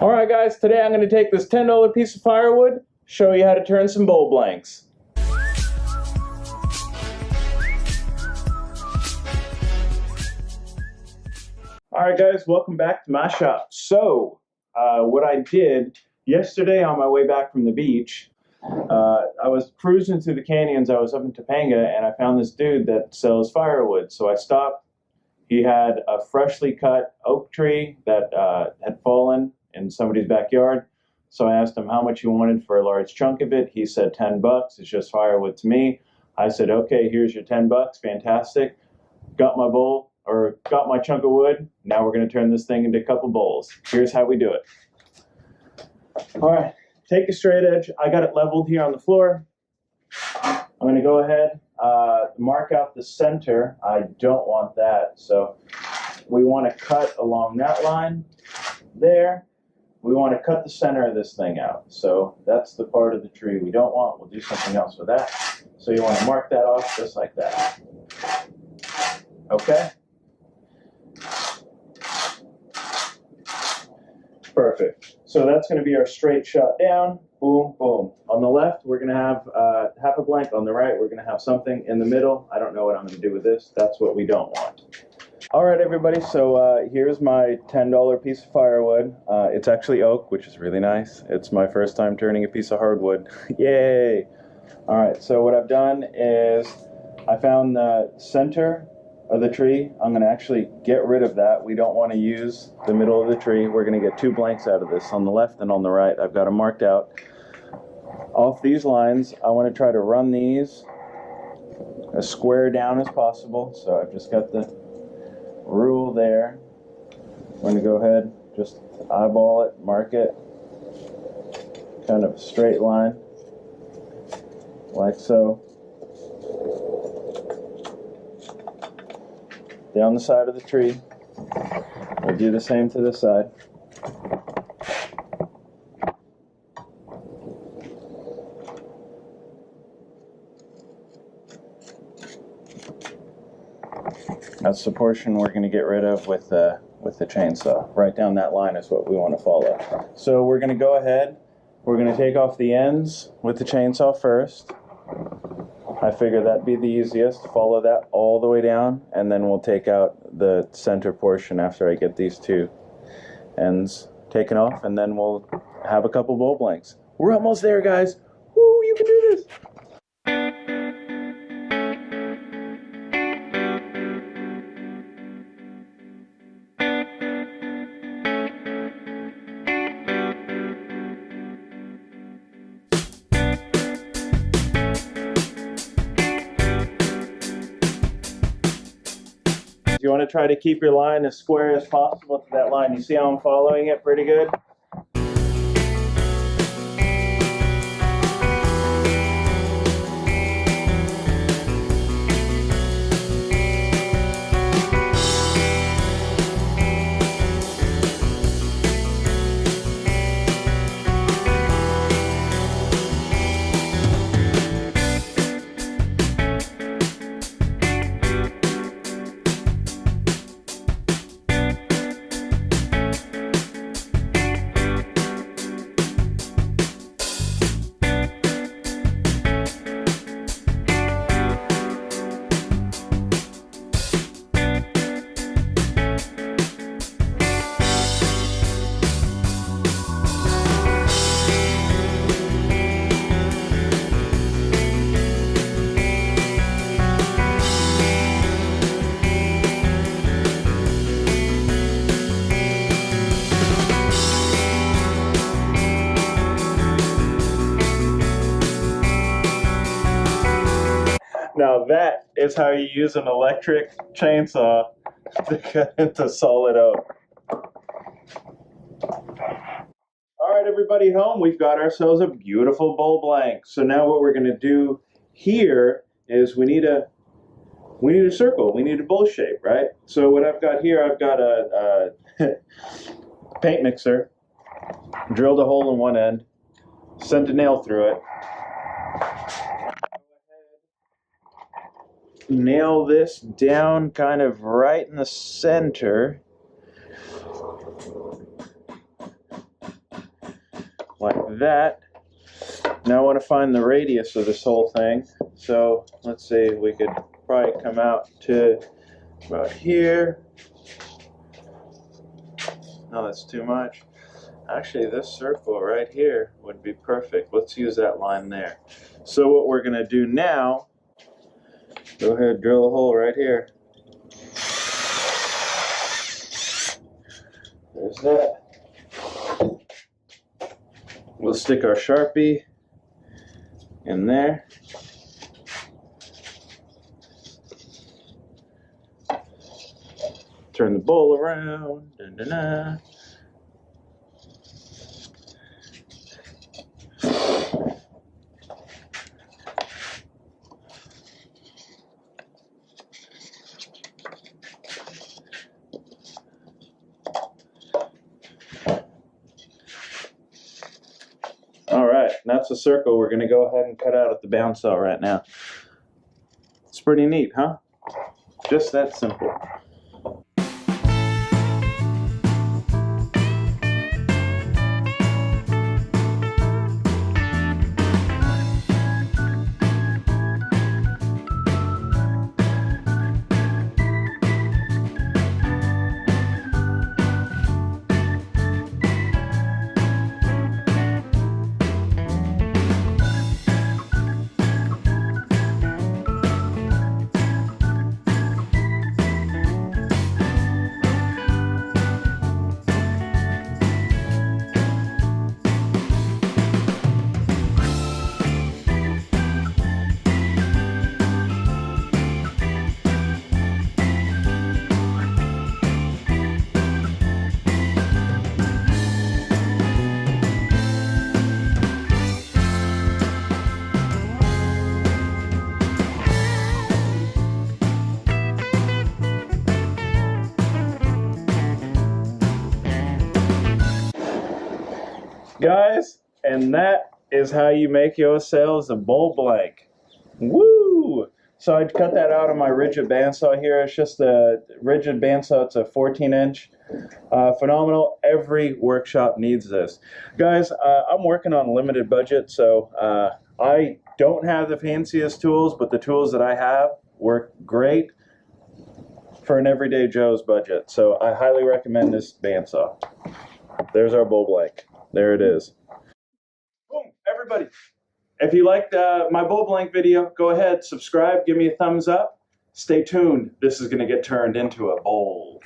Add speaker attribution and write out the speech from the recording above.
Speaker 1: Alright guys, today I'm going to take this $10 piece of firewood, show you how to turn some bowl blanks. Alright guys, welcome back to my shop. So, what I did yesterday on my way back from the beach, I was cruising through the canyons. I was up in Topanga and I found this dude that sells firewood. So I stopped. He had a freshly cut oak tree that had fallen in somebody's backyard. So I asked him how much he wanted for a large chunk of it. He said 10 bucks. It's just firewood to me. I said, okay, here's your 10 bucks. Fantastic. Got my bowl, or got my chunk of wood. Now we're going to turn this thing into a couple bowls. Here's how we do it. All right, take a straight edge. I got it leveled here on the floor. I'm going to go ahead, mark out the center. I don't want that. So we want to cut along that line there. We want to cut the center of this thing out. So that's the part of the tree we don't want. We'll do something else with that. So you want to mark that off just like that. Okay? Perfect. So that's going to be our straight shot down. Boom, boom. On the left, we're going to have half a blank. On the right, we're going to have something in the middle. I don't know what I'm going to do with this. That's what we don't want. All right, everybody. So here's my $10 piece of firewood. It's actually oak, which is really nice. It's my first time turning a piece of hardwood. Yay! All right, so what I've done is I found the center of the tree. I'm going to actually get rid of that. We don't want to use the middle of the tree. We're going to get two blanks out of this, on the left and on the right. I've got them marked out. Off these lines, I want to try to run these as square down as possible. So I've just got the rule there. I'm going to go ahead, just eyeball it, mark it, kind of a straight line, like so. Down the side of the tree. We'll do the same to this side. That's the portion we're going to get rid of with the chainsaw. Right down that line is what we want to follow. So we're going to go ahead. We're going to take off the ends with the chainsaw first. I figure that'd be the easiest. Follow that all the way down, and then we'll take out the center portion after I get these two ends taken off, and then we'll have a couple bowl blanks. We're almost there, guys. Woo, you can do this. You want to try to keep your line as square as possible to that line. You see how I'm following it pretty good? Now that is how you use an electric chainsaw to cut into solid oak. All right, everybody at home, we've got ourselves a beautiful bowl blank. So now what we're going to do here is we need a circle. We need a bowl shape, right? So what I've got here, I've got a paint mixer, drilled a hole in one end, sent a nail through it. Nail this down kind of right in the center. like that. Now I want to find the radius of this whole thing. So let's see, we could probably come out to about here. No, that's too much. Actually, this circle right here would be perfect. Let's use that line there. So what we're going to do now, go ahead, drill a hole right here. There's that. We'll stick our Sharpie in there. Turn the bowl around. Dun, dun, dun. All right, that's a circle we're going to go ahead and cut out at the bandsaw right now. It's pretty neat, huh? Just that simple. Guys, and that is how you make yourselves a bowl blank. Woo! So I cut that out of my rigid bandsaw here. It's just a rigid bandsaw. It's a 14-inch. Phenomenal. Every workshop needs this. Guys, I'm working on a limited budget, so I don't have the fanciest tools, but the tools that I have work great for an everyday Joe's budget. So I highly recommend this bandsaw. There's our bowl blank. There it is. Boom, everybody. If you liked my bowl blank video, go ahead, subscribe, give me a thumbs up. Stay tuned. This is going to get turned into a bowl.